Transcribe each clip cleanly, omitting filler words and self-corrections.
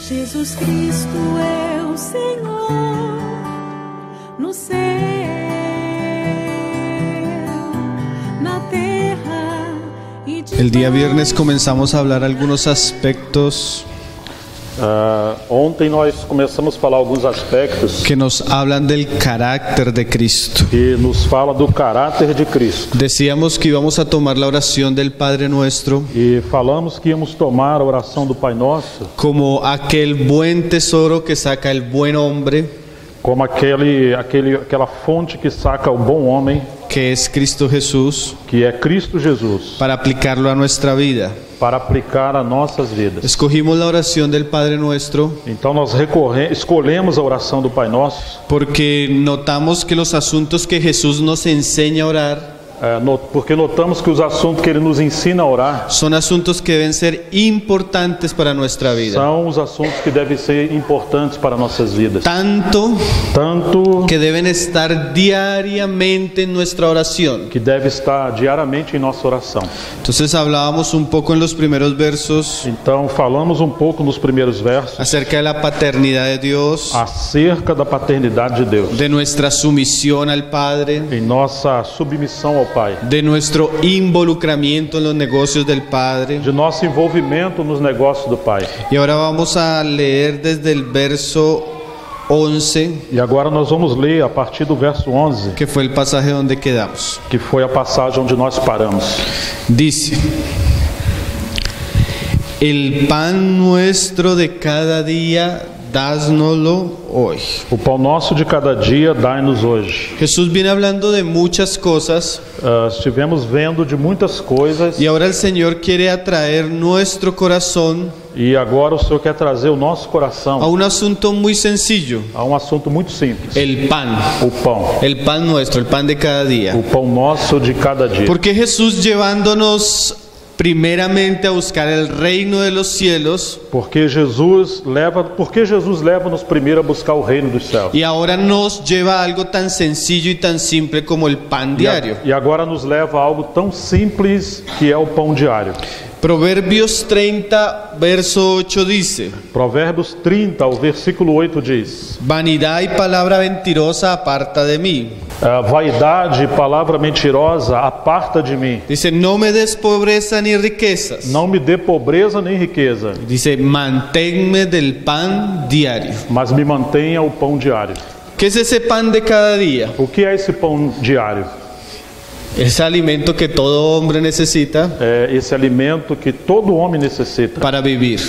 Jesus Cristo é o Senhor no céu, na terra e de El día viernes comenzamos a hablar algunos aspectos Ontem nós começamos a falar alguns aspectos que nos hablan del carácter de Cristo. que nos fala do caráter de Cristo. Decíamos que íbamos a tomar la oración del Padre Nuestro E falamos que íamos tomar a oração do Pai Nosso como aquel buen tesoro que saca el buen hombre, como aquela fonte que saca o bom homem, que es Cristo Jesús, que é Cristo Jesus, para aplicarlo a nuestra vida. para aplicar a nossas vidas. Escogimos la oración del Padre Nuestro Então nós escolhemos a oração do Pai Nosso porque notamos que los asuntos que Jesús nos enseña a orar porque notamos que os assuntos que Ele nos ensina a orar son asuntos que deben ser importantes para nuestra vida. são os assuntos que devem ser importantes para nossas vidas. Tanto Tanto que deben estar diariamente en nuestra oración. que deve estar diariamente em nossa oração. Entonces hablábamos un poco en los primeros versos Então falamos um pouco nos primeiros versos acerca de la paternidad de Dios, acerca da paternidade de Deus, de nuestra sumisión al Padre, em nossa submissão ao Pai, de nuestro involucramiento en los negocios del Padre. de nosso envolvimento nos negócios do Pai. Y ahora vamos a leer desde el verso 11, E agora nós vamos ler a partir do verso 11, que fue el pasaje donde quedamos. que foi a passagem onde nós paramos. Dice: el pan nuestro de cada día, dásnoslo hoy. O pão nosso de cada dia, dai-nos hoje. Jesús viene hablando de muchas cosas Estivemos vendo de muitas coisas y ahora el Señor quiere atraer nuestro corazón e agora o Senhor quer trazer o nosso a coração un asunto muy sencillo: a um assunto muito simples: el pan o pão nuestro, el pan de cada día. o pão nosso de cada dia. Porque Jesús, llevándonos primeramente a buscar el reino de los cielos, Porque Jesus leva-nos primeiro a buscar o reino dos céus. y ahora nos lleva a algo tan sencillo y tan simple como el pan diario. E agora nos leva a algo tão simples que é o pão diário. Proverbios 30, verso 8 dice: Provérbios 30, o versículo 8 diz: vanidad y palabra mentirosa aparta de mí. vaidade e palavra mentirosa aparta de mim. Dice: no me des pobreza ni riquezas. Não me dê pobreza nem riqueza, Dice: manténme del pan diario. mas me mantenha o pão diário. ¿Qué es ese pan de cada día? O que é esse pão diário? Ese alimento que todo hombre necesita É esse alimento que todo homem necessita para vivir.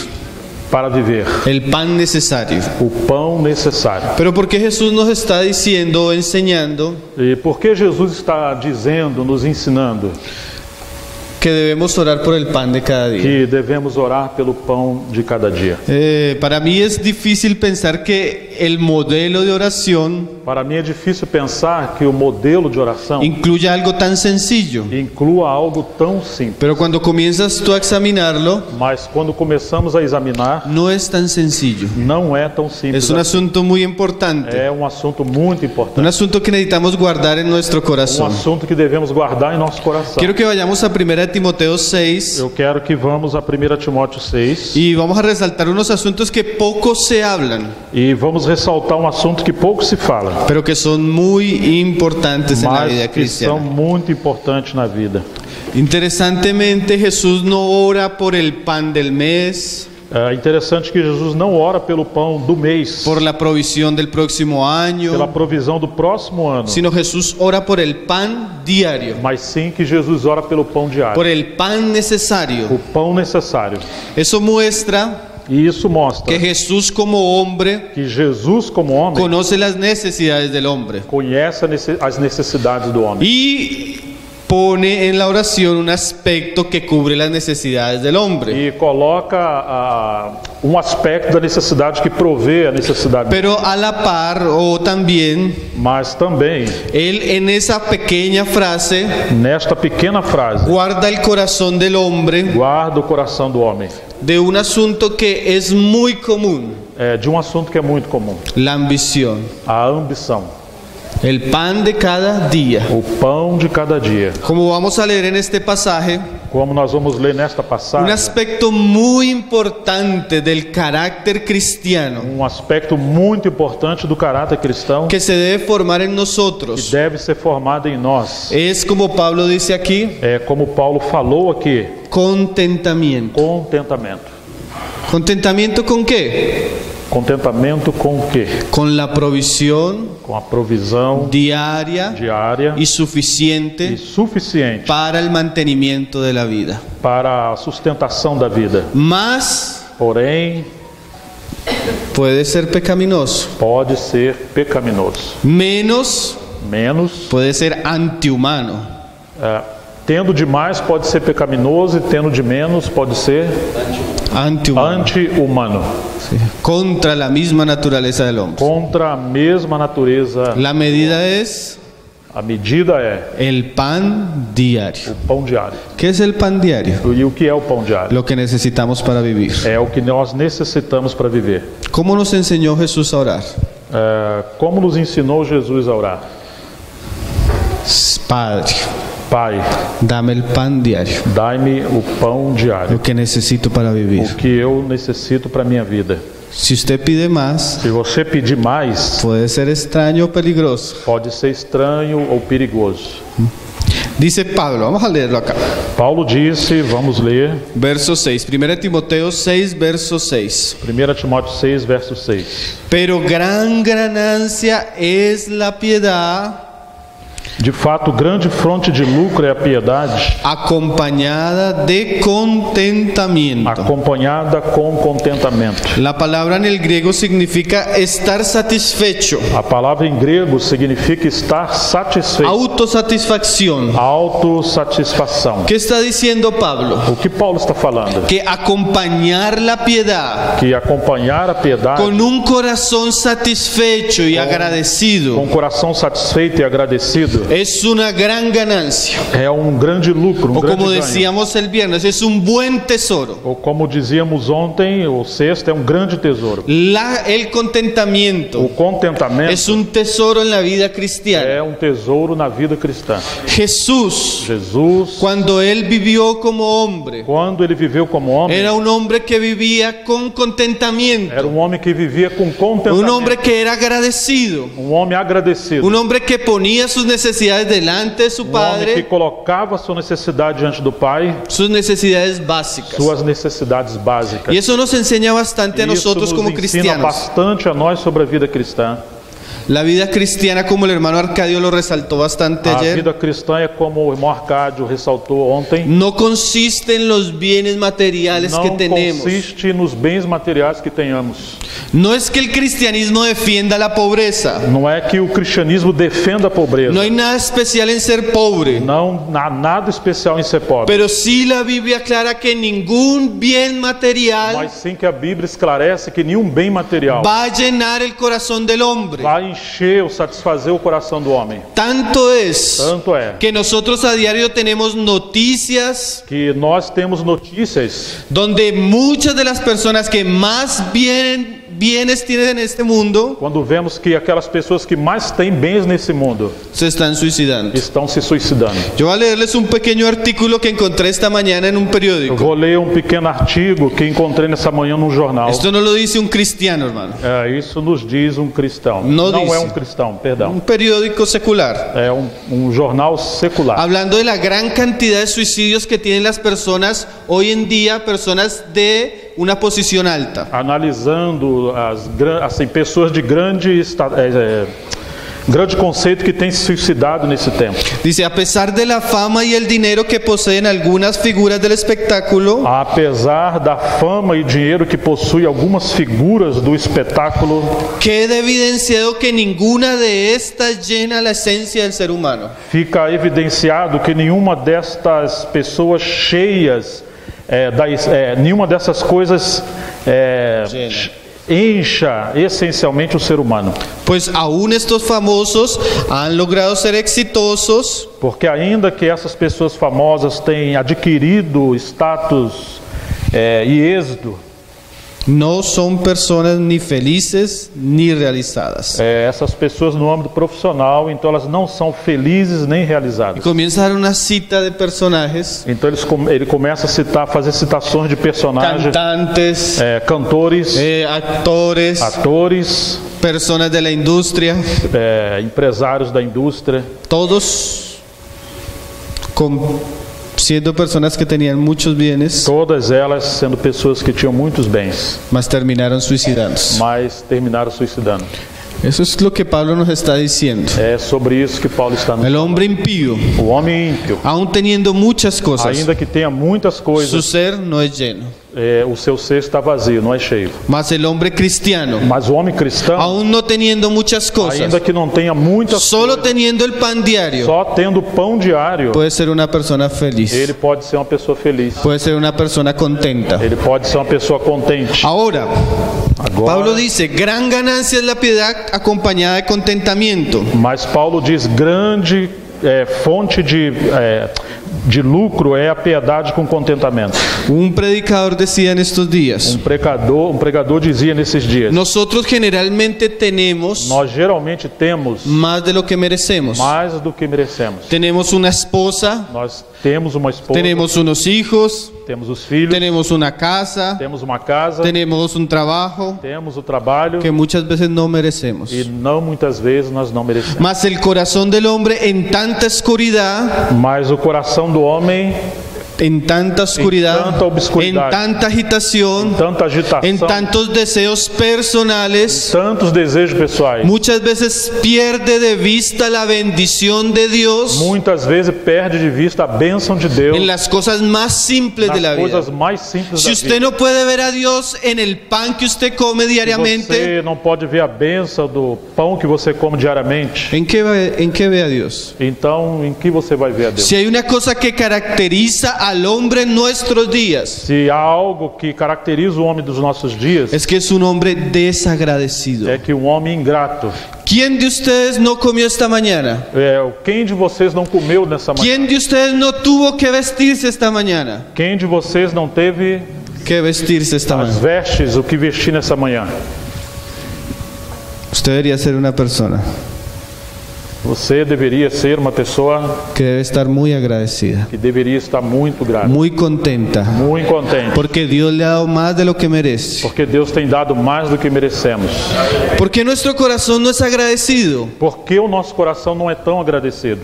para viver. El pan necesario. O pão necessário. Pero ¿por qué Jesús nos está diciendo o enseñando E por que Jesus está dizendo, nos ensinando, que debemos orar por el pan de cada día? que devemos orar pelo pão de cada dia? Para mí es difícil pensar que el modelo de oración Para mim é difícil pensar que o modelo de oração incluya algo tan sencillo. inclua algo tão simples. Pero cuando comienzas tú a examinarlo, Mas quando começamos a examinar, no es tan sencillo. não é tão simples. Es un assim. asunto muy importante. É um assunto muito importante. Un asunto que necesitamos guardar en nuestro Um corazón. assunto que devemos guardar em nosso coração. Quiero que vayamos a 1 Timoteo 6 Eu quero que vamos a 1 Timóteo 6 y vamos a resaltar unos asuntos que poco se hablan, e vamos ressaltar um assunto que pouco se fala, pero que son muy importantes en la vida mas que são cristiana. muito importantes na vida. Interesantemente, Jesús no ora por el pan del mes, É interessante que Jesus não ora pelo pão do mês, por la provisión del próximo año, pela provisão do próximo ano, sino Jesús ora por el pan diario, mas sim que Jesus ora pelo pão diário, por el pan necesario. o pão necessário. Eso muestra E isso mostra que Jesús, como hombre, que Jesus, como homem, conoce las necesidades del hombre conhece as necessidades do homem y pone en la oración un aspecto que cubre las necesidades del hombre. e coloca um aspecto da necessidade que provê a necessidade. Pero a la par, o también, Mas também, él en esa pequeña frase nesta pequena frase, guarda el corazón del hombre guarda o coração do homem de un asunto que es muy común: de um assunto que é muito comum: la ambición. a ambição. El pan de cada día. O pão de cada dia. Como vamos a leer en este pasaje, como nós vamos ler nesta un passagem, aspecto muy importante del carácter cristiano aspecto muito importante do caráter cristão que se debe formar en que nosotros deve ser formado em nós. es, como Pablo dice aquí, É como Paulo falou aqui, contentamiento. contentamento. ¿Contentamiento con qué? Contentamento com o quê? Con la provisión Com a provisão diaria diária y e suficiente suficiente para el mantenimiento de la vida. para a sustentação da vida. Más Porém, puede ser pecaminoso, pode ser pecaminoso. menos Menos, puede ser antihumano. tendo demais pode ser pecaminoso e tendo de menos pode ser Antihumano. anti-humano, Sí. Contra la misma naturaleza del hombre. contra a mesma natureza. La medida es A medida é el pan diario. o pão diário. ¿Qué es el pan diario? E o que é o pão diário? Lo que necesitamos para vivir. É o que nós necessitamos para viver. ¿Cómo nos enseñó Jesús a orar? Como nos ensinou Jesus a orar? Padre, Pai, dame el pan diario, dai-me o pão diário, lo que necesito para vivir. o que eu necessito para minha vida. Si usted pide más, Se você pedir mais, puede ser extraño o peligroso. pode ser estranho ou perigoso. Dice Pablo, vamos a leerlo acá. Paulo disse, vamos ler, Verso 6, 1 Timoteo 6, verso 6. 1 Timóteo 6, verso 6. Pero gran ganancia es la piedad De fato, grande fonte de lucro é a piedade, acompañada de contentamiento. acompanhada com contentamento. La palabra en el griego significa estar satisfecho, A palavra em grego significa estar satisfeito, autosatisfacción. autossatisfação. ¿Qué está diciendo Pablo? O que Paulo está falando? Que acompañar la piedad Que acompanhar a piedade con un corazón satisfecho y agradecido com o coração satisfeito e agradecido es una gran ganancia. é grande lucro, O grande como ganho. decíamos el viernes, es un buen tesoro. Ou como dizíamos ontem, o sexto é grande tesouro. El O contentamiento contentamento es un tesoro en la vida cristiana. é tesouro na vida cristã. Jesús, Jesus, cuando él vivió como hombre, quando ele viveu como homem, era un hombre que vivía con contentamiento, era homem que vivia com contentamento, un hombre que era agradecido, homem agradecido, un hombre que ponía sus necesidades delante de su homem que Padre, colocava sua necessidade diante do Pai, sus necesidades básicas. suas necessidades básicas. Y eso nos enseña bastante a Isso nosotros nos como ensina cristianos. bastante a nós sobre a vida cristã. La vida cristiana, como el hermano Arcadio lo resaltó bastante A ayer, vida cristã é como o irmão Arcádio ressaltou ontem, no consiste en los bienes materiales que não tenemos. consiste nos bens materiais que tenhamos. No es que el cristianismo defienda la pobreza. Não é que o cristianismo defenda a pobreza. No hay nada especial en ser pobre. Não há nada especial em ser pobre. Pero sí la Biblia aclara que ningún bien material Mas sim que a Bíblia esclarece que nenhum bem material va a llenar el corazón del hombre. vai encher ou satisfazer o coração do homem. Tanto es Tanto é que nosotros a diario tenemos noticias que nós temos notícias donde muchas de las personas que más bienes tienen en este mundo quando vemos que aquelas pessoas que mais têm bens nesse mundo se están suicidando. estão se suicidando. Yo voy a leerles un pequeño artículo que encontré esta mañana en un Eu periódico. vou ler pequeno artigo que encontrei nessa manhã num jornal. Esto no lo dice un cristiano, hermano. Isso nos diz cristão. Não Não diz. é cristão, perdão. Un periódico secular. É jornal secular. Hablando de la gran cantidad de suicidios que tienen las personas hoy en día, personas de una posición alta. Analisando pessoas de grande conceito que têm se suicidado nesse tempo. Dice, a pesar de la fama y el dinero que poseen algunas figuras del espectáculo, Apesar da fama e dinheiro que possui algumas figuras do espetáculo, queda evidenciado que ninguna de estas llena la esencia del ser humano. fica evidenciado que nenhuma destas pessoas cheias, nenhuma dessas coisas encha essencialmente o ser humano. Pues aún estos famosos han logrado ser exitosos, Porque ainda que essas pessoas famosas tenham adquirido status e êxito, no son personas ni felices ni realizadas. Essas pessoas no âmbito profissional, então elas não são felizes nem Y realizadas. comienza a dar una cita de personajes, Então ele começa a citar, fazer citações de personagens, cantantes, cantores, actores, atores, personas de la industria, empresários da indústria, todos siendo personas que tenían muchos bienes, todas elas sendo pessoas que tinham muitos bens, mas terminaron suicidándose. mas terminaram suicidando. Eso es lo que Pablo nos está diciendo. É sobre isso que Paulo está nos El hombre impío, O homem ímpio, aún teniendo muchas cosas, ainda que tenha muitas su coisas, ser no es lleno. o seu ser está vazio, não é cheio. Mas el hombre cristiano, Mas o homem cristão, aún no teniendo muchas cosas, ainda que não tenha muitas solo coisas, teniendo el pan diario, só tendo pão diário, puede ser una persona feliz, ele pode ser uma pessoa feliz. puede ser una persona contenta. Ele pode ser uma pessoa contente. Ahora, Agora, Pablo dice, gran ganancia es la piedad acompañada de contentamiento. mas Paulo diz, grande fonte de lucro é a piedade com contentamento. Un predicador decía en estos días, Um pregador dizia nesses dias, nosotros generalmente tenemos nós geralmente temos más de lo que merecemos. mais do que merecemos. Tenemos una esposa, Nós temos uma esposa, tenemos unos hijos, temos os filhos, tenemos una casa, temos uma casa, tenemos un trabajo temos o trabalho, que muchas veces no merecemos. e não muitas vezes nós não merecemos. Mas el corazón del hombre en tanta oscuridad, Mas o coração do homem, en tanta oscuridad, tanta obscuridad, en tanta agitación, tanta agitação, en tantos deseos personales, tantos desejos pessoais, muchas veces pierde de vista la bendición de Dios muitas vezes perde de vista a bênção de Deus en las cosas más simples de la nas vida. coisas mais simples Si da usted vida. no puede ver a Dios en el pan que usted come Se diariamente, você não pode ver a bênção do pão que você come diariamente, ¿en qué ve a Dios? então em que você vai ver a Deus? Si hay una cosa que caracteriza al hombre en nuestros días, Se há algo que caracteriza o homem dos nossos dias, es que es un hombre desagradecido. é que um homem ingrato. ¿Quién de ustedes no comió esta mañana? Quem de vocês não comeu nessa manhã? ¿Quién de ustedes no tuvo que vestirse esta mañana? Quem de vocês não teve Que vestirse esta as mañana. vestes, o que vestir nessa manhã? Usted debería ser una persona Você deveria ser uma pessoa que debe estar muy agradecida, que deveria estar muito grata, muy contenta, muito contente, porque Dios le ha dado más de lo que merece. porque Deus tem dado mais do que merecemos. ¿Por qué nuestro corazón no es agradecido? Por que o nosso coração não é tão agradecido?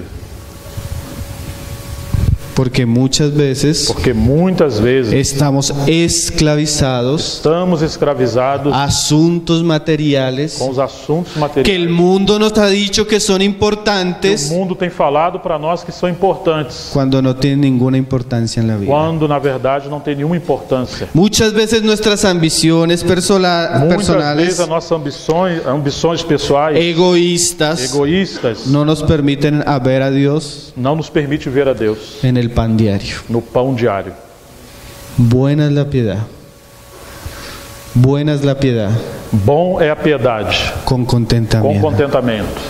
Porque muchas veces Porque muitas vezes estamos esclavizados estamos escravizados a asuntos materiales com os assuntos que materiais. el mundo nos ha dicho que son O importantes mundo tem falado para nós que são importantes, cuando no tienen ninguna importancia en la vida. quando na verdade não tem nenhuma importância. Muchas veces nuestras ambiciones Muitas vezes personales, as nossas ambições pessoais, egoístas, egoístas, no nos permiten a ver a Dios não nos permite ver a Deus en el pan diario. no pão diário. Buena es la piedad. Buena es la piedad Bom é a piedade, con com contentamiento. contentamento.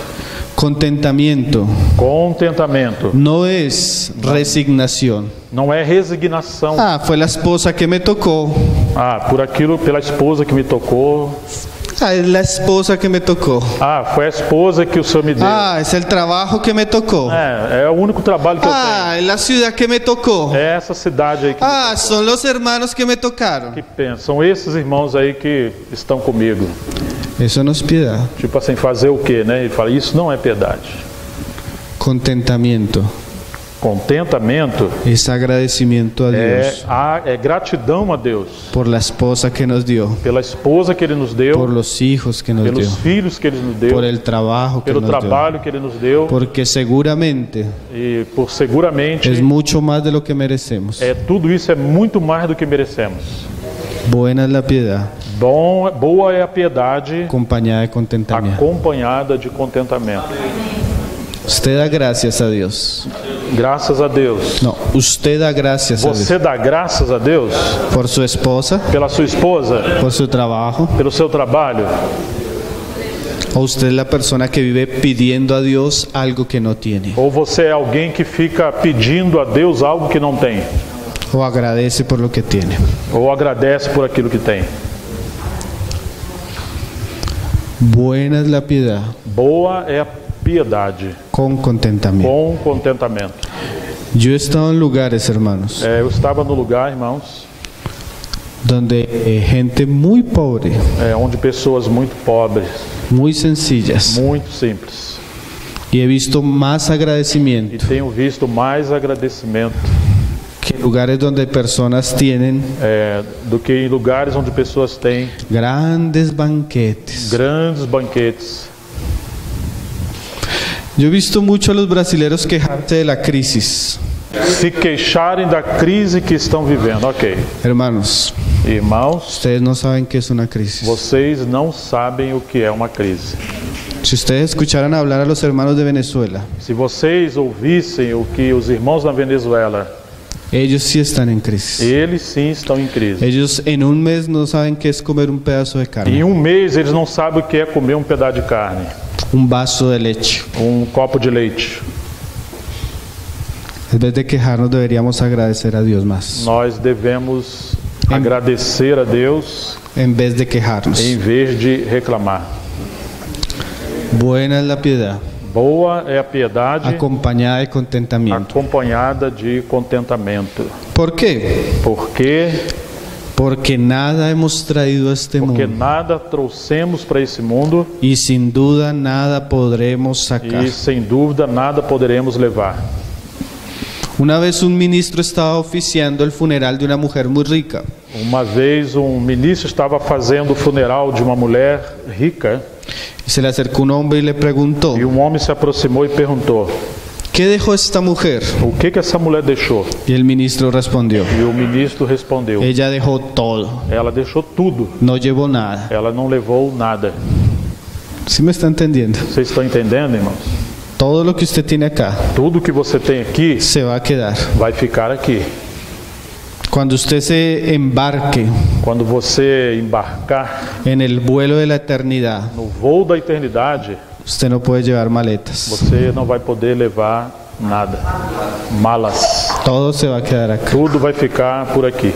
Contentamiento Contentamento no es resignación. não é resignação. Ah, fue la esposa que me tocó. Por aquilo, pela esposa que me tocou. Ah, es la esposa que me tocó. Foi a esposa que o Senhor me deu. Ah, es el trabajo que me tocó. É o único trabalho que eu Ah, es la ciudad que me tocó. tenho. É essa cidade aí que, Ah, son los hermanos que me tocaron. que pensa. São esses irmãos aí que estão comigo. Eso no es piedad. Tipo assim, fazer o quê, né? Ele fala, isso não é piedade. Contentamiento Contentamento es agradecimiento a Dios é gratidão a Deus por la esposa que nos dio, pela esposa que Ele nos deu, por los hijos que nos dio, pelos filhos que Ele nos deu, por el trabajo que pelo nos dio. trabalho que Ele nos deu, Porque seguramente e por seguramente es mucho más de lo que merecemos. tudo isso é muito mais do que merecemos. Buena es la piedad, Boa é a piedade acompañada de contentamiento. acompanhada de contentamento. Usted da gracias a Dios. Graças a Deus. No, usted da gracias a Dios Você dá graças a Deus por su esposa, pela sua esposa, por su trabajo, pelo seu trabalho? o usted es la persona que vive pidiendo a Dios algo que no tiene, Ou você é alguém que fica pedindo a Deus algo que não tem? o agradece por lo que tiene. Ou agradece por aquilo que tem? Buena es la piedad Boa é a piedade con contentamiento. com contentamento. Yo he estado en lugares, hermanos, Eu estava no lugar, irmãos, donde gente muy pobre, onde pessoas muito pobres, muy sencillas, muito simples, y he visto más e agradecimiento tenho visto mais agradecimento que lugares donde personas tienen do que em lugares onde pessoas têm grandes banquetes. grandes banquetes. Yo he visto mucho a los brasileros quejarse de la crisis. Se queixarem da crise que estão vivendo. Ok, Hermanos, irmãos, ustedes no saben qué es una crisis. vocês não sabem o que é uma crise. Si ustedes escucharan hablar a los hermanos de Venezuela, Se vocês ouvissem o que os irmãos na Venezuela, ellos sí están en crisis. eles sim estão em crise. Ellos en un mes no saben qué es comer un pedazo de Em carne, um mês eles não sabem o que é comer um pedaço de carne, un vaso de leche. copo de leite. En vez de quejarnos deberíamos agradecer a Dios más, Nós devemos agradecer a Deus en vez de quejarnos. em vez de reclamar. Buena es la piedad, Boa é a piedade acompañada de contentamiento. acompanhada de contentamento. ¿Por qué? Porque nada hemos traído a este Porque mundo nada trouxemos para esse mundo y sin duda nada podremos sacar. e sem dúvida nada poderemos levar. Una vez un ministro estaba oficiando el funeral de una mujer muy rica. Uma vez ministro estava fazendo o funeral de uma mulher rica Y se le acercó un hombre y le preguntó, e homem se aproximou e perguntou: ¿qué dejó esta mujer? o que essa mulher deixou? Y el ministro respondió, E o ministro respondeu: ella dejó todo, ela deixou tudo, no llevó nada. ela não levou nada. ¿Sí me está entendiendo? Vocês estão entendendo, irmãos? Todo lo que usted tiene acá Tudo que você tem aqui se va a quedar. vai ficar aqui. Cuando usted se embarque Quando você embarcar en el vuelo de la eternidad, no voo da eternidade, usted no puede llevar maletas. você não vai poder levar nada, malas. Todo se va a quedar acá. Tudo vai ficar por aqui.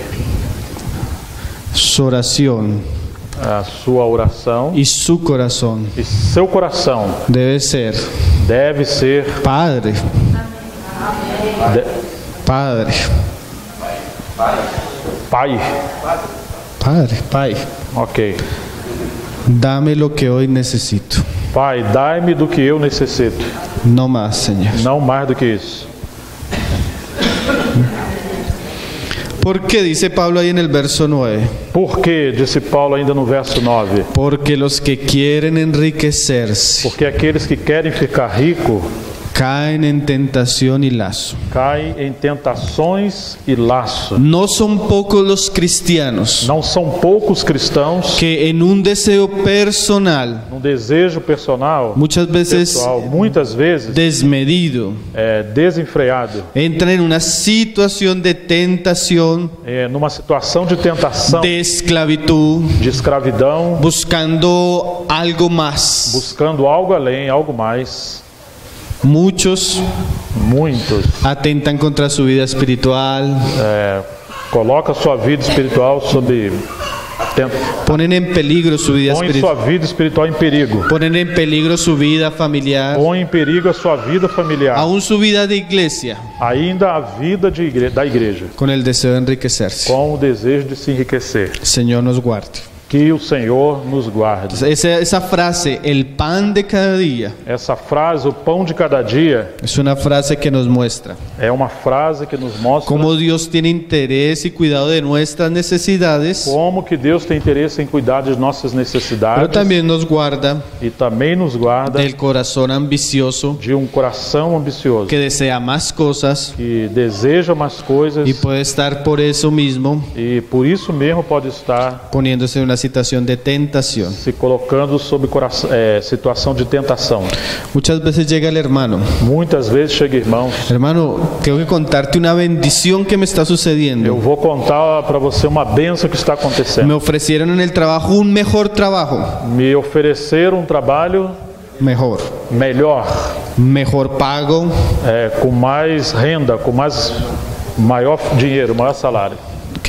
Su oración A sua oração y su corazón e seu coração debe ser, deve ser Padre, Padre, Pai. Padre, Pai, Ok. dame lo que hoy necesito. Pai, dai-me do que eu necessito, No más, Señor. não mais do que isso. ¿Por qué dice Pablo ahí en el verso 9? Por que, disse Paulo ainda no verso 9? Porque los que quieren enriquecerse Porque aqueles que querem ficar rico caen en tentación y lazo. caem em tentações e laço. No son pocos los cristianos Não são poucos cristãos que en un deseo personal, num desejo personal, muchas veces pessoal, muitas vezes desmedido, desenfreado, entran en una situación de tentación, numa situação de tentação, de esclavitud, de escravidão, buscando algo más. buscando algo além, algo mais. Muchos Muitos atentan contra su vida espiritual, coloca sua vida espiritual ponen en peligro su vida põe espiritual, sua vida espiritual em perigo, ponen en peligro su vida familiar, põe em perigo a sua vida familiar, aún su vida de iglesia, ainda a vida da igreja, con el deseo de enriquecerse. com o desejo de se enriquecer. Señor nos guarde. Que o Senhor nos guarde. Esa frase, el pan de cada día, Essa frase, o pão de cada dia, es una frase que nos muestra é uma frase que nos mostra cómo Dios tiene interés y cuidado de nuestras necesidades, como que Deus tem interesse em cuidar de nossas pero necessidades también nos guarda e também nos guarda del corazón ambicioso de coração ambicioso que desea más cosas que deseja mais coisas y puede estar por eso mismo e por isso mesmo pode estar poniéndose en una situación de tentación. se colocando sob situação de tentação. Muchas veces llega el hermano, Muitas vezes chega irmãos, hermano, tengo que contarte una bendición que me está eu sucediendo. vou contar para você uma bênção que está Me acontecendo. ofrecieron en el trabajo un mejor trabajo, Me ofereceram um trabalho mejor, mejor pago, com mais renda, com maior dinheiro, maior salário. ¿ok?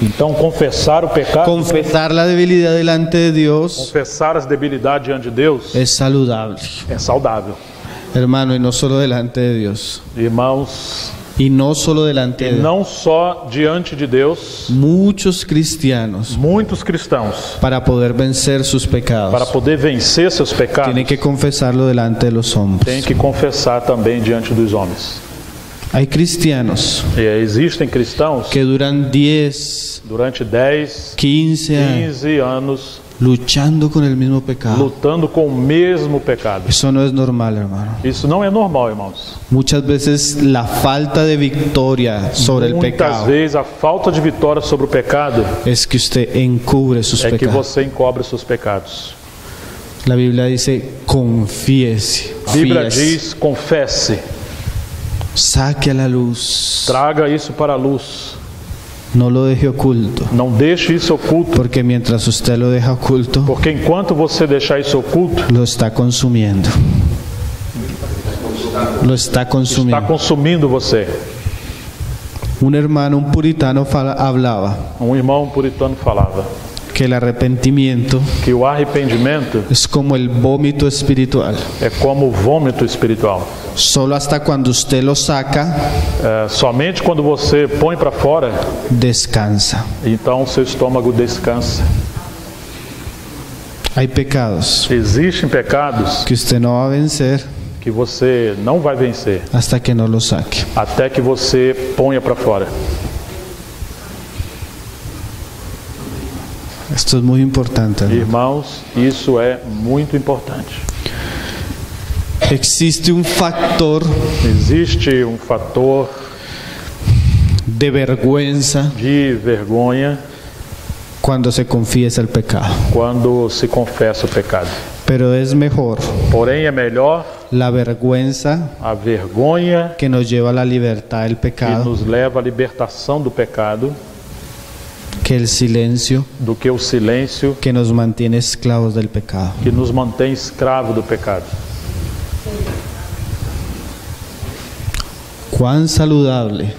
Então, confessar o pecado, confesar la debilidad delante de Dios confessar as debilidades diante de Deus es saludable, é saudável. hermano, y no solo delante de Dios, Irmãos, y no solo delante de Dios. não só diante de Deus, Muchos cristianos, muitos cristãos, para poder vencer sus para pecados, poder vencer seus pecados, tienen que confesarlo delante de los têm hombres. que confessar também diante dos homens. Hay cristianos E existem cristãos que duran 10, durante 10, 15 años 15 anos luchando con el mismo pecado. lutando com o mesmo pecado. Eso no es normal, hermano. Isso não é normal, irmãos. Muchas veces la falta de victoria sobre el Muitas pecado vezes a falta de vitória sobre o pecado es que usted encubre sus é que pecados. você encobre seus pecados. La Biblia dice, confiese, A Bíblia fíese, diz: confesse, saque a la luz, traga isso para a luz, no lo deje oculto, não deixe isso oculto, porque mientras usted lo deja oculto, porque enquanto você deixar isso oculto, lo está consumiendo. Lo está está consumiendo. consumindo você. Un hermano, un puritano, hablaba Um irmão puritano falava que el arrepentimiento que o arrependimento es como el vómito espiritual. é como o vômito espiritual. Solo hasta cuando usted lo saca, Somente quando você põe para fora, descansa. então seu estômago descansa. Hay pecados Existem pecados que usted no va a vencer que você não vai vencer hasta que no lo saque. até que você ponha para fora. Esto es muy importante, hermano. Irmãos, isso é muito importante. Existe un factor Existe um fator de vergüenza de vergonha cuando se confiesa el pecado, quando se confessa o pecado. pero es mejor Porém, é melhor la vergüenza a vergonha que nos lleva a la libertad del que pecado nos leva à libertação do pecado que el silencio do que o silêncio que nos mantiene esclavos del pecado. que nos mantém escravo do pecado. Cuán saludable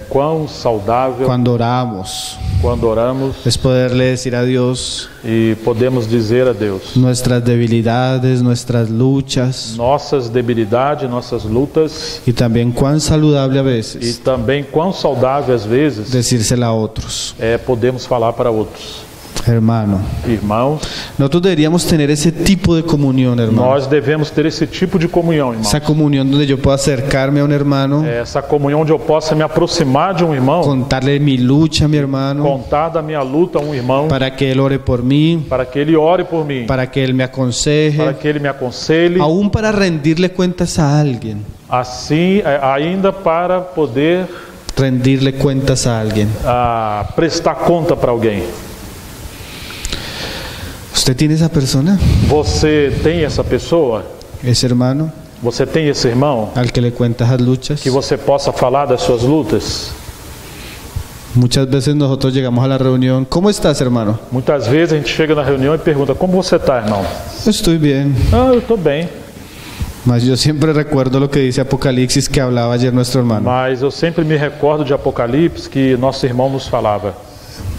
Quão saudável cuando oramos quando oramos es poderle decir a Dios e podemos dizer a Deus nuestras debilidades, nuestras luchas, nossas debilidades, nossas lutas, y también cuán saludable a e veces também quão saudável às vezes decírsela a otros. podemos falar para outros. Hermano, Irmãos, nosotros deberíamos tener ese tipo de comunión, hermano. nós devemos ter esse tipo de comunhão, irmãos. Esa comunión donde yo pueda acercarme a un hermano, Essa comunhão onde eu possa me aproximar de um irmão, contarle mi lucha a mi hermano, contar da minha luta a um irmão, para que él ore por mí, para que ele ore por mim, para que él me aconseje, para que ele me aconselhe, aún para rendirle cuentas a alguien, assim, ainda para poder rendirle cuentas a alguien. prestar conta para alguém. ¿Usted tiene esa persona? Você tem essa pessoa? Ese hermano Você tem esse irmão al que le cuentas las luchas. que você possa falar das suas lutas? Muchas veces nosotros llegamos a la reunión, ¿cómo estás, hermano? Muitas vezes a gente chega na reunião e pergunta: como você está, irmão? Estoy bien. Eu estou bem. Mas yo siempre recuerdo lo que dice Apocalipsis que hablaba ayer nuestro hermano. Mas eu sempre me recordo de Apocalipse que nosso irmão nos falava: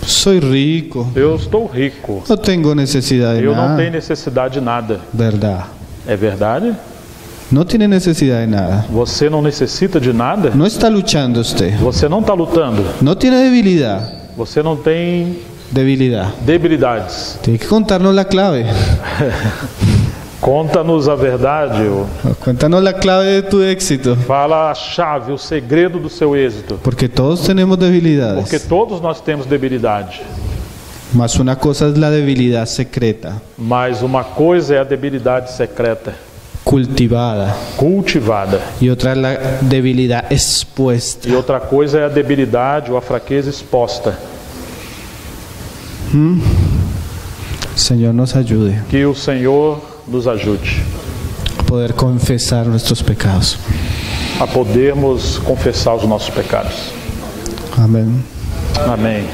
Soy rico, eu estou rico, no tengo necesidad de eu não nada. tenho necessidade de nada. Verdad. É verdade? No tiene necesidad de nada. Você não necessita de nada? No está luchando usted. Você não está lutando? No tiene debilidad. Você não tem Debilidad. debilidades? Tiene que contarnos la clave. Conta-nos a verdade, Cuéntanos la clave de tu éxito. fala a chave, o segredo do seu êxito. Porque todos tenemos Porque debilidades. todos nós temos debilidade. Mas una cosa es la debilidad secreta, Mas uma coisa é a debilidade secreta, cultivada. cultivada. Y otra es la debilidad expuesta. E outra coisa é a debilidade ou a fraqueza exposta. Señor nos ayude Que o Senhor nos ajude a poder confesar nuestros pecados. a podermos confessar os nossos pecados. Amén. Amém.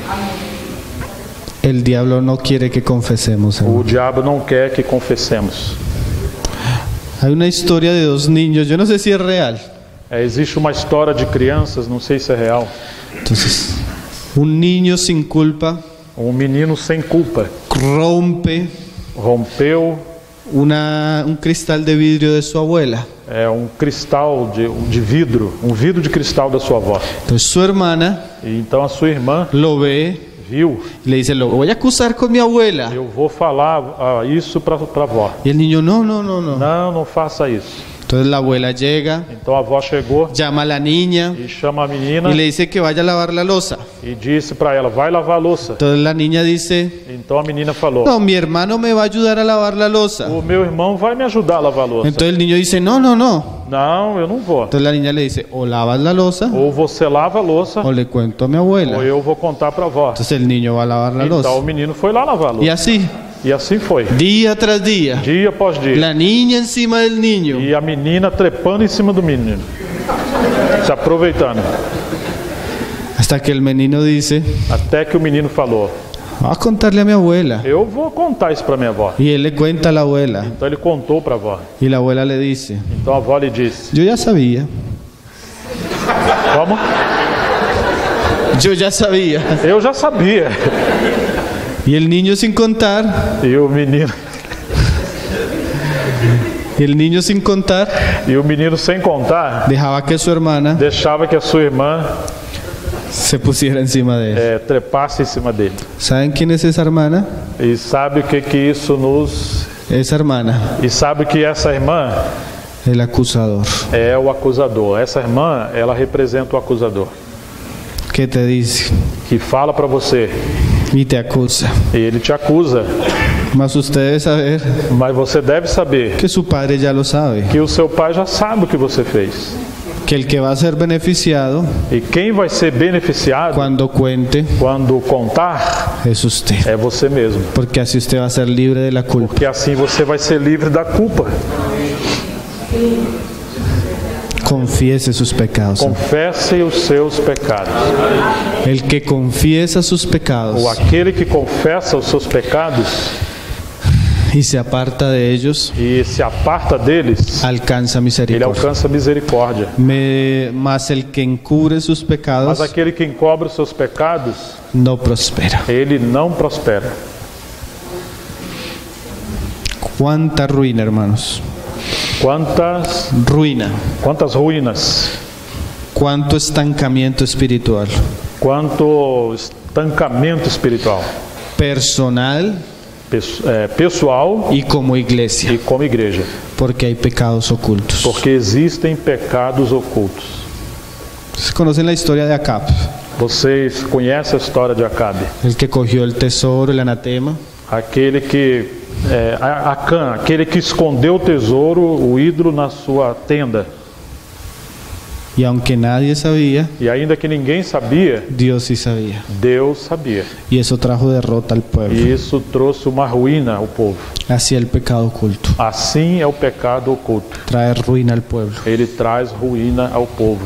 El diablo no quiere que confesemos, hermano. O diabo não quer que confessemos. Hay una historia de dos niños, yo no sé si es real. Existe uma história de crianças, não sei se é real. Entonces, Un niño sin culpa menino sem culpa rompe rompeu un cristal de vidrio de su abuela. cristal de vidro, vidro de cristal da sua avó. Entonces su hermana E então a sua irmã lo ve viu, y le dice, lo voy a acusar con mi abuela. eu vou falar isso para a avó. Y el niño, no. Não faça isso. Entonces la abuela llega, Então a avó chegou llama a la niña e chama a menina y le dice que vaya a lavar la loza. e disse para ela, vai lavar a louça. Entonces la niña dice, Então a menina falou, no, mi hermano me va a ayudar a lavar la loza. o meu irmão vai me ajudar a lavar a louça. Entonces el niño dice, no. Não, eu não vou. Entonces la niña le dice, o lavas la loza Ou você lava a louça, o le cuento a mi ou abuela. eu vou contar para a avó. Entonces el niño va a lavar la Então o loza. menino foi lá lavar a Y louça. así, E assim foi, día tras día, dia após dia. la niña encima del niño. E a menina trepando em cima do menino, se aproveitando. Hasta que el menino dice, Até que o menino falou, voy a contarle a mi abuela. eu vou contar isso para minha avó. Y él le cuenta a la abuela. Então ele contou para a avó. Y la abuela le dice, Então a avó lhe disse, yo ya sabía. como? Yo ya sabía. Eu já sabia. Y el niño sin contar, E o menino sem contar, dejaba que su hermana deixava que a sua irmã se pusiera encima de él. trepasse em cima dele. ¿Saben quién es esa hermana? E sabe o que isso nos... Esa hermana, E sabe que essa irmã el acusador. é o acusador. Essa irmã, ela representa o acusador. ¿Qué te dice? Que fala para você Y te acusa. e ele te acusa. Mas usted debe saber Mas você deve saber que su padre ya lo sabe. que o seu pai já sabe o que você fez. Que el que va a ser beneficiado E quem vai ser beneficiado cuando cuente quando contar es usted. é você mesmo. Porque así usted va a ser libre de la culpa. Porque assim você vai ser livre da culpa. Confiese sus pecados. Confesse os seus pecados. El que confiesa sus Ou pecados aquele que confessa os seus pecados y se aparta de ellos, e se aparta deles, alcanza ele misericordia. alcança misericórdia. Mas el que encubre sus Mas pecados aquele que encobre os seus pecados, no prospera. ele não prospera. Cuánta ruina, hermanos. Quantas ruínas, Cuánto estancamiento espiritual, quanto estancamento espiritual, personal pessoal y como iglesia, e como igreja. porque hay pecados ocultos. Porque existem pecados ocultos. Ustedes conocen la historia de Acab, Vocês conhecem a história de Acabe? el que cogió el tesoro, el anatema, Aquele que Acã, aquele que escondeu o tesouro, o ídolo, na sua tenda. y aunque nadie sabía, E ainda que ninguém sabia, Dios sí sabía. Deus sabia. Y eso trajo derrota al pueblo E isso trouxe uma ruína ao povo. hacia el pecado oculto. Assim é o pecado oculto. Trae ruina al pueblo. Ele traz ruína ao povo.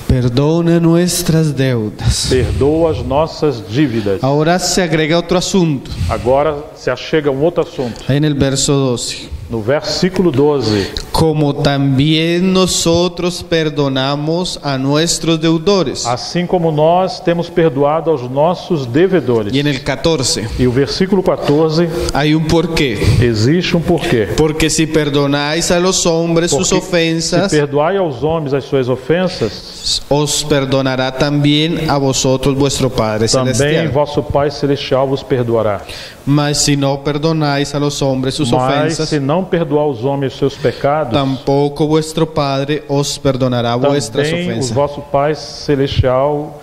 Perdona nuestras deudas. Perdoa as nossas dívidas. Ahora se agrega otro asunto. Agora se achega um outro assunto. Ahí en el verso 12. No versículo 12. Como también nosotros perdonamos a nuestros deudores. Assim como nós temos perdoado aos nossos devedores. Y en el 14 E o versículo 14 hay un porqué. existe um porquê. Porque si perdonáis a los hombres sus Porque ofensas, se perdoai aos homens as suas ofensas, os perdonará también a vosotros vuestro Padre também Celestial. vosso Pai Celestial vos perdoará. Mas si no perdonáis a los hombres sus Mas ofensas, se não perdoar aos homens os seus pecados, tampoco vuestro Padre os perdonará vuestras também o ofensas. vosso Pai Celestial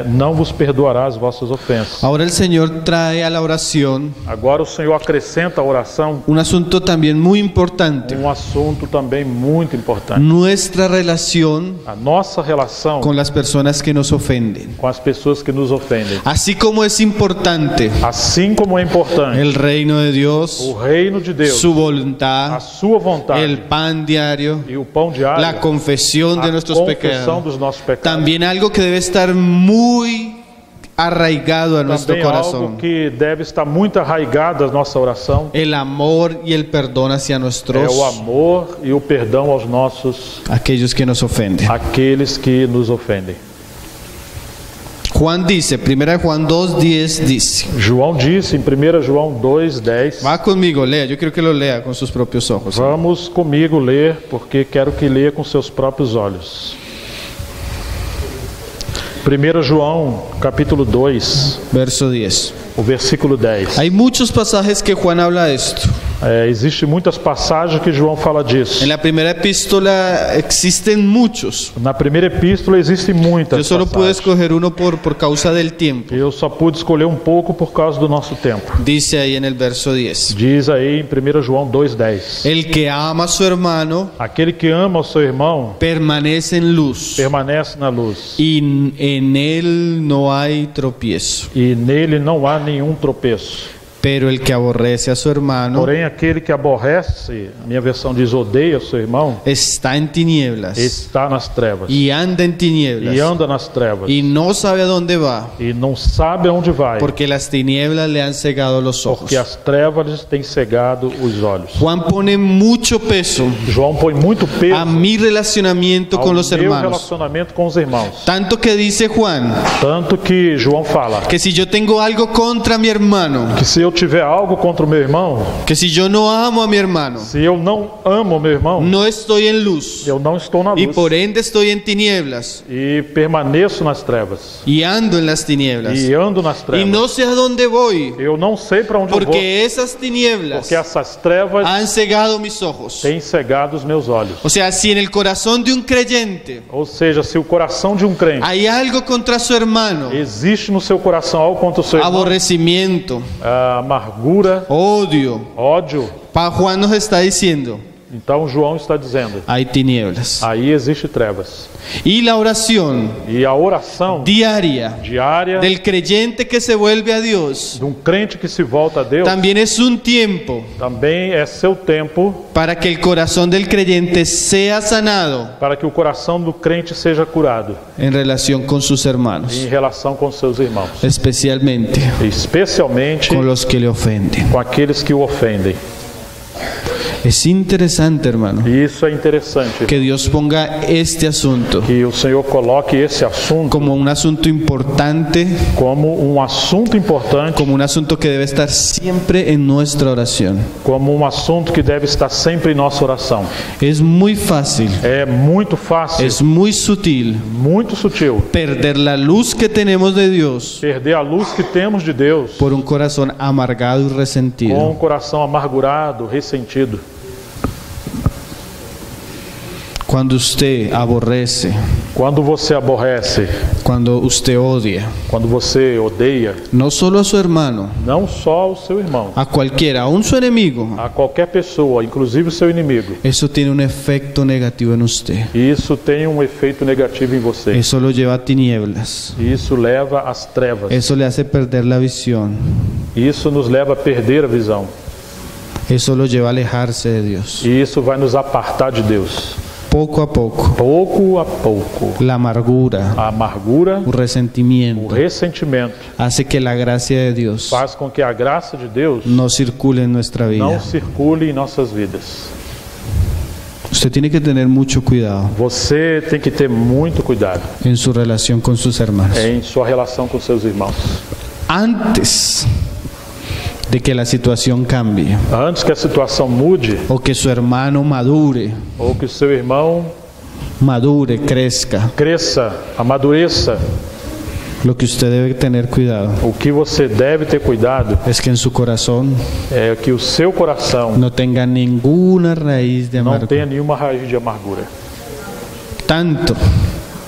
não vos perdoará as vossas ofensas. Ahora el Señor trae a la oración Agora o Senhor acrescenta à oração un asunto también muy importante. um assunto também muito importante. Nuestra relación A nossa relação con las personas que nos ofenden. com as pessoas que nos ofendem. Así como es importante Assim como é importante el reino de Dios, o reino de Deus, su a voluntad, sua vontade el pan diario, e o pão diário, la confesión de a nuestros confissão pecados, dos nossos pecados. también algo que debe estar muy arraigado a nuestro também algo corazón. que deve estar muito arraigado à nossa oração, El amor y el perdón hacia é nuestros, o amor e o perdão aos nossos, aquellos que nos ofenden. aqueles que nos ofendem. Juan dice, 1 Juan 2:10 dice, João disse em 1 João 2:10, va conmigo, lea, yo quiero que lo lea con sus propios ojos. vamos comigo ler, porque quero que leia com seus próprios olhos. 1 João, capítulo 2, Verso 10. o versículo 10. Hay muchos pasajes que Juan habla de esto. Existem muitas passagens que João fala disso. En la primera epístola existen muchos. Na primeira epístola existem muitas Yo solo pude passagens. escoger uno por causa del tiempo. Eu só pude escolher um pouco por causa do nosso tempo. Dice ahí en el verso 10. Diz aí em 1 João 2:10. El que ama a su hermano Aquele que ama o seu irmão permanece en luz permanece na luz, y en él no hay tropiezo. e nele não há nenhum tropeço. Pero el que aborrece a su hermano Porém, aquele que aborrece, minha versão diz odeia o seu irmão, está en tinieblas está nas trevas. y anda en tinieblas E anda nas trevas. y no sabe a dónde va E não sabe aonde vai, porque las tinieblas le han cegado los ojos. porque as trevas têm cegado os olhos. Juan pone mucho peso João põe muito peso a mi relacionamiento ao con los meu hermanos. relacionamento com os irmãos. Tanto que dice Juan Tanto que João fala que si yo tengo algo contra mi hermano, que se eu tiver algo contra o meu irmão, que si yo no amo a mi hermano, se eu não amo o meu irmão, no estoy en luz eu não estou na y luz por ende estoy en tinieblas e permaneço nas trevas y ando en las tinieblas e ando nas y trevas. no sé a dónde voy Eu não sei para onde eu vou, porque esas tinieblas porque essas trevas han cegado mis ojos. têm cegado os meus olhos. O sea, si en el corazón de un creyente Ou seja, se o coração de um crente hay algo contra su hermano, existe no seu coração algo contra o seu irmão, aborrecimiento, amargura, odio, ódio, Juan nos está diciendo, então João está dizendo, hay tinieblas. aí existe trevas. Y la oración E a oração diaria diária del creyente que se vuelve a Dios de um crente que se volta a Deus también es un tiempo também é seu tempo para que el corazón del creyente sea sanado para que o coração do crente seja curado en relación con sus hermanos, em relação com seus irmãos, especialmente especialmente con los que le ofenden. com aqueles que o ofendem. Es interesante, hermano, E isso é interessante, que Dios ponga este asunto que o Senhor coloque esse assunto como un asunto importante, como um assunto importante, como un asunto que debe estar siempre en nuestra oración. como um assunto que deve estar sempre em nossa oração. Es muy fácil, É muito fácil, es muy sutil muito sutil, perder la luz que tenemos de Dios perder a luz que temos de Deus por un corazón amargado y com um resentido. coração amargurado, ressentido. Cuando usted aborrece, Quando você aborrece, cuando usted odia, quando você odeia, no solo a su hermano, não só o seu irmão, a cualquiera, aún su enemigo, a qualquer pessoa, inclusive o seu inimigo, eso tiene un efecto negativo en usted. e isso tem um efeito negativo em você. Eso lo lleva a tinieblas. E isso leva às trevas. Eso le hace perder la visión. E isso nos leva a perder a visão. Eso lo lleva a alejarse de Dios. E isso vai nos apartar de Deus. Poco a poco, Pouco a pouco, la amargura, a amargura, el o resentimiento, ressentimento hace que la gracia de Dios faz com que a graça de Deus no circule en nuestra não vida. circule em nossas vidas. Usted tiene que tener mucho cuidado Você tem que ter muito cuidado en su relación con sus hermanos. em sua relação com seus irmãos. Antes de que la situación cambie Antes que a situação mude, o que su hermano madure, ou que o seu irmão crezca, cresça, amadureça, lo que usted debe tener cuidado o que você deve ter cuidado es que en su corazón é que o seu coração no tenga ninguna raíz de não amargura. tenha nenhuma raiz de amargura. Tanto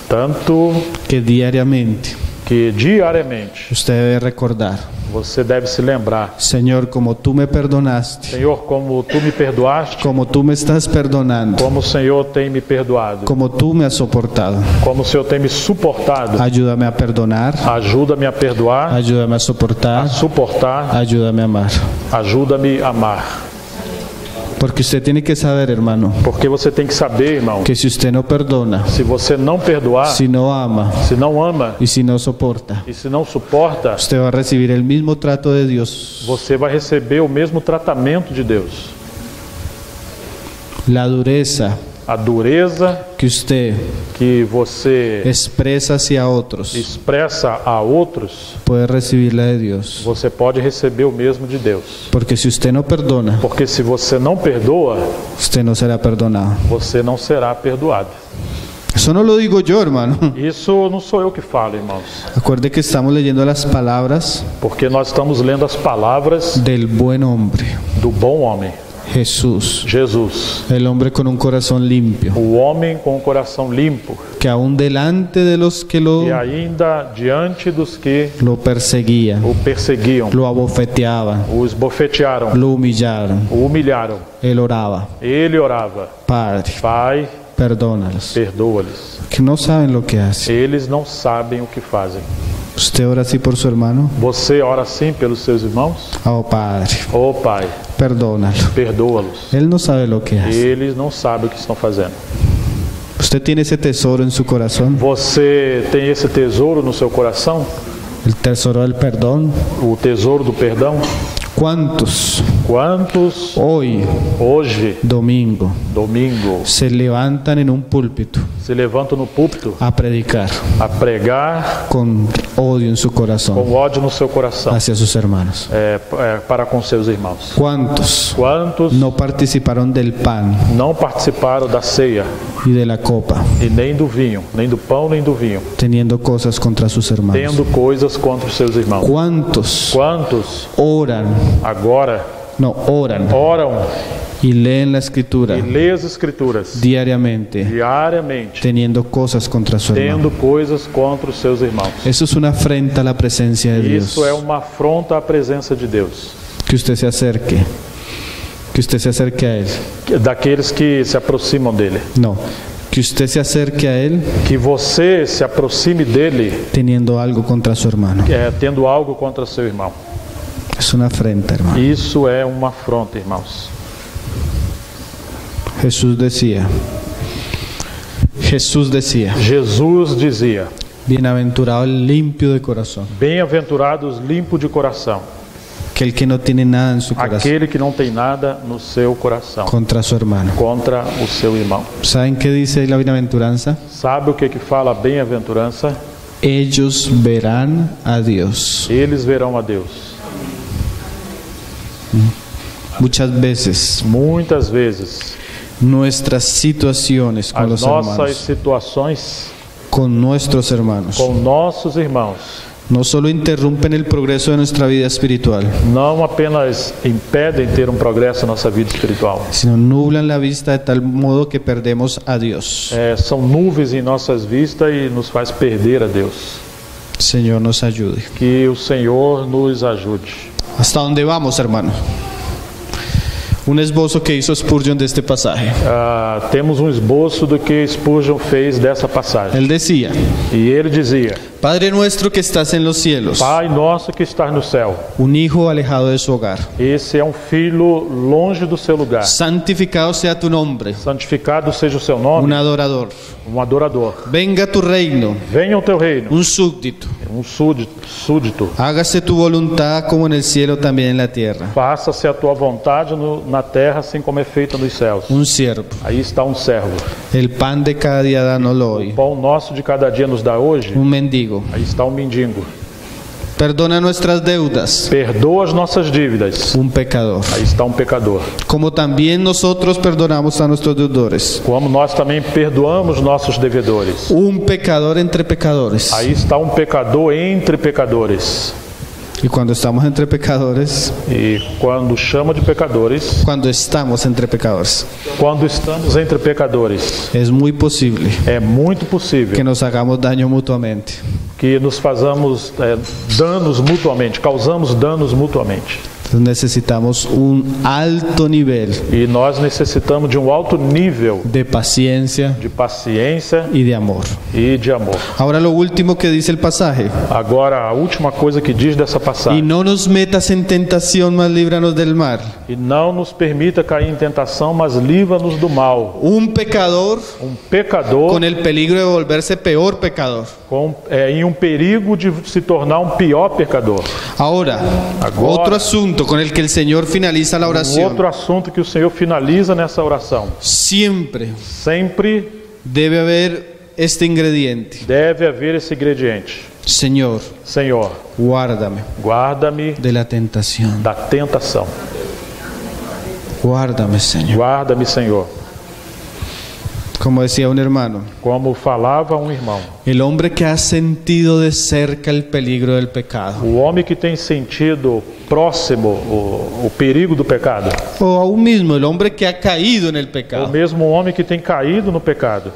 Tanto que diariamente que diariamente usted debe recordar: você deve se lembrar: Señor, como tú me perdonaste, Senhor, como tu me perdoaste, como tú me estás perdonando, como o Senhor tem me perdoado, como tú me has soportado, como o Senhor tem me suportado, ayúdame a perdonar, ajuda-me a perdoar, ayúdame a a soportar, suportar, ayúdame a amar. ajuda-me a amar. Porque usted tiene que saber, hermano, Porque você tem que saber, irmão, que si usted no perdona, se você não perdoar, si no ama se não ama y si no soporta, e se não suporta, usted va a recibir el mismo trato de Dios. você vai receber o mesmo tratamento de Deus. La dureza A dureza que usted que você expresa hacia otros expressa a outros, puede recibirla de Dios. você pode receber o mesmo de Deus. Porque si usted no perdona, Porque se você não perdoa, usted no será perdonado. você não será perdoado. Eso no lo digo yo, hermano. Isso não sou eu que falo, irmãos. Acuerde que estamos leyendo las palabras Porque nós estamos lendo as palavras del buen hombre, do bom homem, Jesús, Jesus. el hombre con un corazón limpio, O homem com o coração limpo. que aún delante de los que E ainda diante dos que lo perseguían, o perseguiam, lo abofeteaban, o esbofetearam, lo humillaron, o humilharam. él oraba: Ele orava: Padre, Pai, perdónalos, perdoa-lhes. que no saben lo que hacen. Eles não sabem o que fazem. ¿Usted ora así por su hermano? Você ora assim pelos seus irmãos? Oh, Padre, Ô Pai, perdónalo. perdoa-los. Él no sabe lo que hace. Eles não sabem o que estão fazendo. ¿Usted tiene ese tesoro en su corazón? Você tem esse tesouro no seu coração? El tesoro del perdón. O tesouro do perdão? ¿Cuántos Quantos hoy, hoje, domingo, domingo, se levantan en un púlpito se levantam no púlpito a predicar a pregar con odio en su corazón com ódio no seu coração hacia sus hermanos? para com seus irmãos? ¿Cuántos Quantos no participaron del pan não participaram da ceia y de la copa, e nem do vinho, nem do pão, nem do vinho, teniendo cosas contra sus hermanos? tendo coisas contra os seus irmãos? ¿Cuántos Quantos oran, agora oran oram y leen la e escritura lê as escrituras diariamente, diariamente, teniendo cosas contra su hermano? tendo coisas contra os seus irmãos? Eso es una afrenta a la presencia de Dios. Isso é uma afronta à presença de Deus. Que usted se acerque a Él. Daqueles que se aproximam dele. No, que usted se acerque a Él Que você se aproxime dele teniendo algo contra su hermano. tendo algo contra seu irmão. Es una afrenta, hermano. Isso é uma afronta, irmãos. Jesús decía, Jesus dizia: bienaventurado el limpio de corazón, bem-aventurados limpo de coração, aquel que no tiene nada en su corazón aquele que não tem nada no seu coração contra su hermano. contra o seu irmão. ¿Saben qué dice la bienaventuranza? Sabe o que fala a bem-aventurança? Ellos verán a Dios. Eles verão a Deus. Muchas veces Muitas vezes nuestras situaciones con as los nossas hermanos, situações con nuestros hermanos, com nossos irmãos no solo interrumpen el progreso de nuestra vida espiritual, não apenas impedem ter progresso na nossa vida espiritual, sino nublan la vista de tal modo que perdemos a Dios. são nuvens em nossas vistas e nos faz perder a Deus. Señor nos ayude. Que o Senhor nos ajude. ¿Hasta dónde vamos, hermano? Un esbozo que hizo Spurgeon de este pasaje. Temos esboço do que Spurgeon fez dessa passagem. Él decía: E ele dizia: Padre nuestro que estás en los cielos, Pai nosso que estás no céu. un hijo alejado de su hogar, Esse é filho longe do seu lugar. santificado sea tu nombre, Santificado seja o seu nome. un adorador. Adorador. Venga tu reino, Venha o teu reino. un súbdito. Súdito. Hágase tu voluntad como en el cielo, también en la tierra. Faça-se a tua vontade na terra, assim como é feita nos céus. Un siervo. Aí está servo. El pan de cada día danoslo hoy. O pão nosso de cada dia nos dá hoje. Un mendigo. Aí está mendigo. Perdona nuestras deudas. Perdoa as nossas dívidas. Un pecador. Aí está pecador. Como también nosotros perdonamos a nuestros deudores. Como nós também perdoamos nossos devedores. Un pecador entre pecadores. Aí está pecador entre pecadores. Y cuando estamos entre pecadores, E quando chama de pecadores, cuando estamos entre pecadores, quando estamos entre pecadores, es muy posible é muito possível que nos hagamos daño mutuamente. que nos façamos danos mutuamente, causamos danos mutuamente. Entonces necesitamos un alto nivel E nós necessitamos de um alto nível de paciencia de paciência y de amor. e de amor. Ahora lo último que dice el pasaje. Agora, a última coisa que diz dessa Y passagem. no nos metas en tentación, mas líbranos del mal. E não nos permita cair em tentação, mas livra-nos do mal. Un pecador Pecador con el peligro de volverse peor pecador. em um perigo de se tornar um pior pecador. Ahora, otro asunto con el que el Señor finaliza la oración. Outro assunto que o Senhor finaliza nessa oração. Siempre Sempre debe haber este ingrediente. deve haver esse ingrediente. Señor, Senhor, guárdame guarda-me de la tentación. da tentação. Guárdame, Señor. Guarda-me, Senhor. Como decía un hermano, Como falava um irmão. el hombre que ha sentido de cerca el peligro del pecado, O homem que tem sentido próximo o perigo do pecado. o aún mismo el hombre que ha caído en el O pecado, mesmo homem que tem caído no pecado.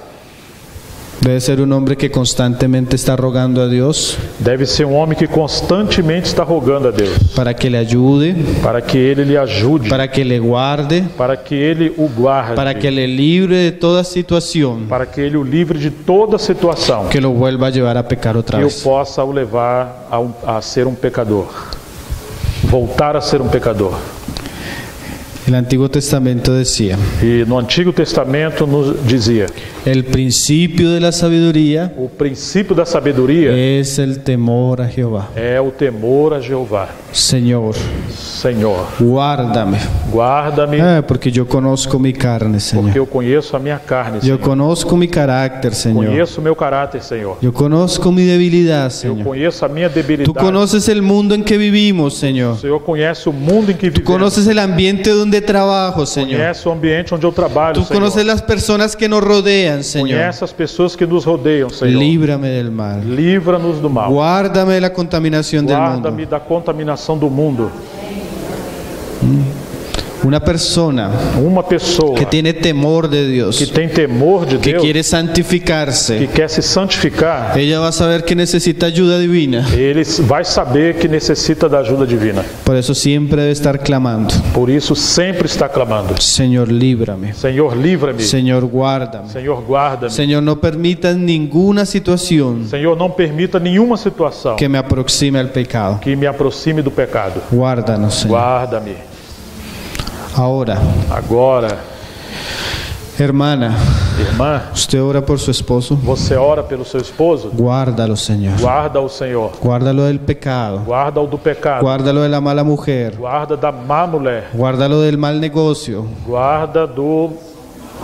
debe ser un hombre que constantemente está rogando a Dios Deve ser um homem que constantemente está rogando a Deus para que le ayude, para que Ele lhe ajude, para que le guarde, para que Ele o guarde, para que le libre de toda situación para que Ele o livre de toda situação que lo vuelva a llevar a pecar otra que o vez. possa o levar a ser um pecador, voltar a ser um pecador. El Antiguo Testamento decía, E no Antigo Testamento nos dizia: el principio de la sabiduría o princípio da sabedoria es el temor a Jehová. é o temor a Jeová. Señor, Senhor, guárdame, guarda-me, porque yo conozco mi carne, porque Señor. eu conheço a minha carne, Yo Senhor. conozco mi carácter, Señor. Conheço o meu caráter, Senhor. Yo conozco mi debilidad, Eu Señor. conheço a minha Tú debilidade. conoces el mundo en que vivimos, O Señor. Senhor conhece o mundo em que Tú vivemos. conoces el ambiente donde trabajo, Señor. Conhece o ambiente onde eu trabalho, Tú Senhor. conoces las personas que nos rodean, Señor. Conhece as pessoas que nos rodeiam, Senhor. Líbrame del mal. Livra-nos do mal. Guárdame de la contaminación del Guarda-me mundo. da contaminação do mundo. Una persona Uma pessoa que tiene temor de que Dios, tem temor de que Deus, quiere que santificarse, quer se santificar, ella va a saber que necesita ayuda divina. ele vai saber que necessita da ajuda divina. Por eso siempre debe estar clamando. Por isso sempre está clamando: Señor, líbrame. Senhor, livra-me. Señor, guárdame. Senhor, guarda-me. Señor, no permitas ninguna situación Senhor, não permita nenhuma situação que me aproxime al pecado. que me aproxime do pecado. Guárdanos, Señor. Guarda-me. Ahora, Agora, hermana, irmã, usted ora por su esposo. você ora pelo seu esposo? Guárdalo, Señor. Guarda o Senhor. Guárdalo del pecado. Guarda-o do pecado. Guárdalo de la mala mujer. Guarda da má mulher. Guárdalo del mal negocio. Guarda do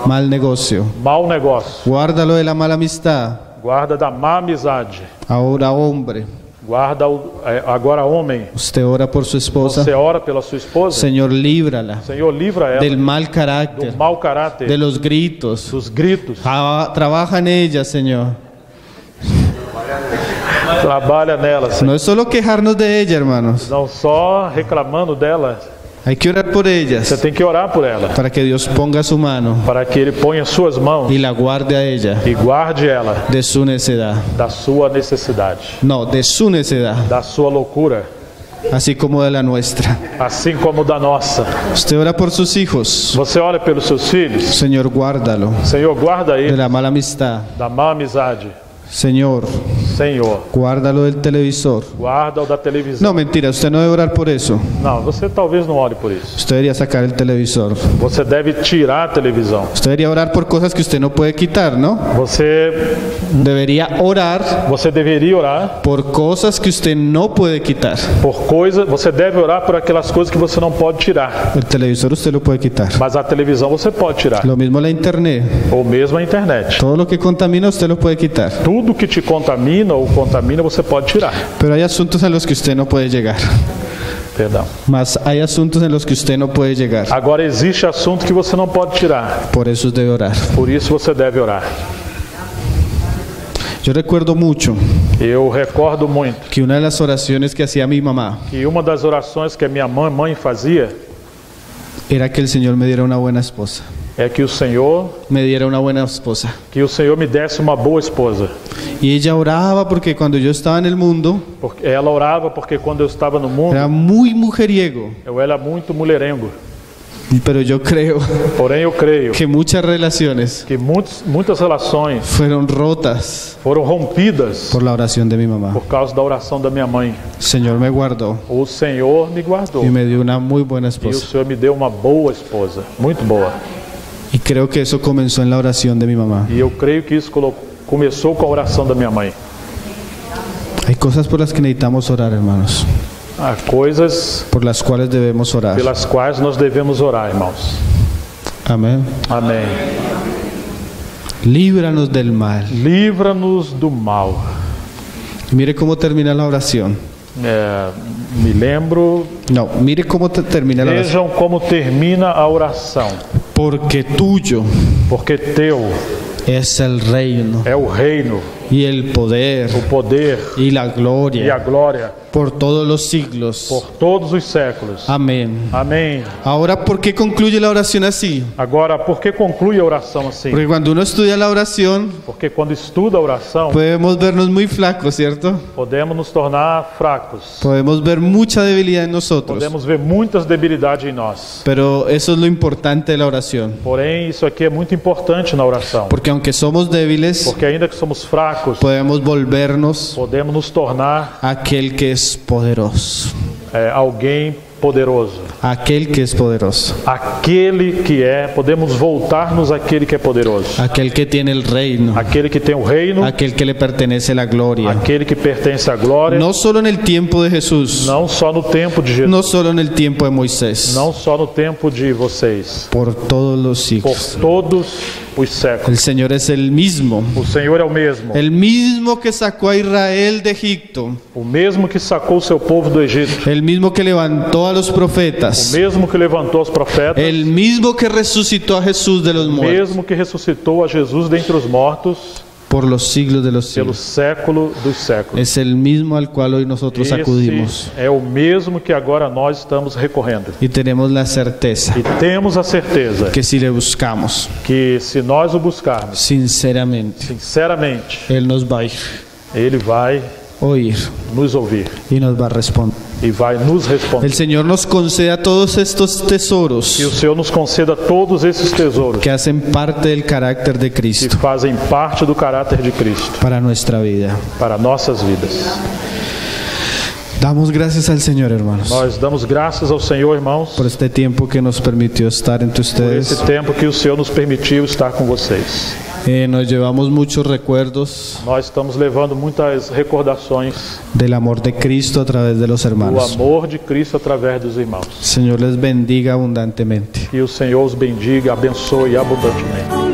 Mal negocio. mau negócio. Guárdalo de la mala amistad. Guarda da má amizade. Ahora, hombre, Guarda agora homem. usted ora por su esposa. Você ora pela sua esposa? Señor, líbrala Senhor, livra ela del mal do carácter, mau caráter, de los gritos. dos gritos. Trabaja en ella, Señor. Trabalha nela, Senhor. No es solo quejarnos de ella, hermanos. Não só reclamando dela. Hay que orar por Você ellas tem que orar por ela, para que Dios ponga su mano para que Ele ponha suas mãos y la guarde a ella e guarde ela de su necedad. da sua necessidade, No, de su necedad, da sua loucura, así como de la nuestra. assim como da nossa. Usted ora por sus hijos. Você ora pelos seus filhos? Señor, guárdalo Senhor, guarda de ele la mala amistad. da má amizade. Señor, Senhor, guárdalo del televisor. guarda-o da televisão. No, mentira, usted no debe orar por eso. Não, você talvez não ore por isso. Usted debería sacar el televisor. Você deve tirar a televisão. Usted debería orar por cosas que usted no puede quitar, ¿no? Você Debería orar deveria orar por cosas que usted no puede quitar. por coisas. Você deve orar por aquelas coisas que você não pode tirar. El televisor usted lo puede quitar. Mas a televisão você pode tirar. Lo mismo la internet. Ou mesmo a internet. Todo lo que contamina usted lo puede quitar. Tudo que te contamina ou contamina você pode tirar. Pero hay asuntos en los que usted no puede llegar. Perdão. Mas hay asuntos en los que usted no puede llegar. Agora existe assunto que você não pode tirar. Por eso debe orar. Por isso você deve orar. Yo recuerdo mucho Eu recordo muito que una de las oraciones que hacía mi mamá que uma das orações que a minha mãe fazia era que el Señor me diera una buena esposa. é que o Senhor me desse uma boa esposa. Y ella oraba porque cuando yo estaba en el mundo, Ela orava porque quando eu estava no mundo, era muy mujeriego. eu era muito mulherengo. Pero yo creo Porém, eu creio que muchas relaciones que muitas relações fueron rotas foram rompidas por la oración de mi mamá. por causa da oração da minha mãe. El Señor me guardó O Senhor me guardou y me dio una muy buena e o esposa. Senhor me deu uma boa esposa, muito boa. Y creo que eso comenzó en la oración de mi mamá. E eu creio que isso começou com a oração da minha mãe. Hay cosas por las que necesitamos orar, hermanos, Há coisas por las cuales debemos orar. pelas quais nós devemos orar, irmãos. Amén. Amém. Líbranos del mal. Livra-nos do mal. Mire cómo termina la oración. Me lembro. No, mire cómo termina la oración. Vejam como termina a oração. Porque tuyo Porque teu es el reino é o reino, y el poder o poder y la e a gloria glória por todos los siglos. por todos os séculos. Amén. Amém. Ahora, ¿por qué concluye la oración así? Agora, por que conclui a oração assim? Porque cuando uno estudia la oración, Porque quando estuda a oração, podemos vernos muy flacos, ¿cierto? podemos nos tornar fracos. Podemos ver mucha debilidad en nosotros. Podemos ver muitas debilidades em nós. Pero eso es lo importante de la oración. Porém, isso aqui é muito importante na oração. Porque aunque somos débiles, Porque ainda que somos fracos, podemos volvernos podemos nos tornar aquel que es poderoso. alguém poderoso. Aquel que es poderoso. Aquele que podemos voltar-nos àquele que é poderoso. Aquel que tiene el reino. Aquele que tem o reino, Aquel que le pertenece la gloria. aquele que pertence à glória, No solo en el tiempo de Jesús, não só no tempo de Jesus, no solo en el tiempo de Moisés, não só no tempo de vocês, por todos los por siglos. todos os séculos. El Señor es el mismo. O Senhor é o mesmo Que sacó a Israel de Egipto. o mesmo que sacou o seu povo do Egito, El mismo que levantó a los o profetas. mesmo que levantou os profetas, El mismo que resucitó a Jesús de los o muertos. mesmo que ressuscitou a Jesus dentre os mortos Por los siglos de los pelo siglos. século dos séculos. Es el mismo al cual hoy nosotros acudimos. Esse é o mesmo que agora nós estamos recorrendo. Y tenemos la certeza E temos a certeza que si le buscamos que se nós o buscarmos sinceramente, sinceramente, Él nos va a Ele vai oír nos ouvir y nos va a responder. e vai nos responder. El Señor nos conceda todos estos tesoros Que o Senhor nos conceda todos esses tesouros que hacen parte del carácter de que Cristo fazem parte do caráter de Cristo para nuestra vida. para nossas vidas. Damos gracias al Señor, hermanos, Nós damos graças ao Senhor, irmãos, por este tiempo que nos permitió estar entre por ustedes. esse tempo que o Senhor nos permitiu estar com vocês. Nos llevamos muchos recuerdos Nós estamos levando muitas recordações del amor de Cristo a través de los do hermanos. amor de Cristo através dos irmãos. El Señor les bendiga abundantemente. Que o Senhor os bendiga, abençoe abundantemente.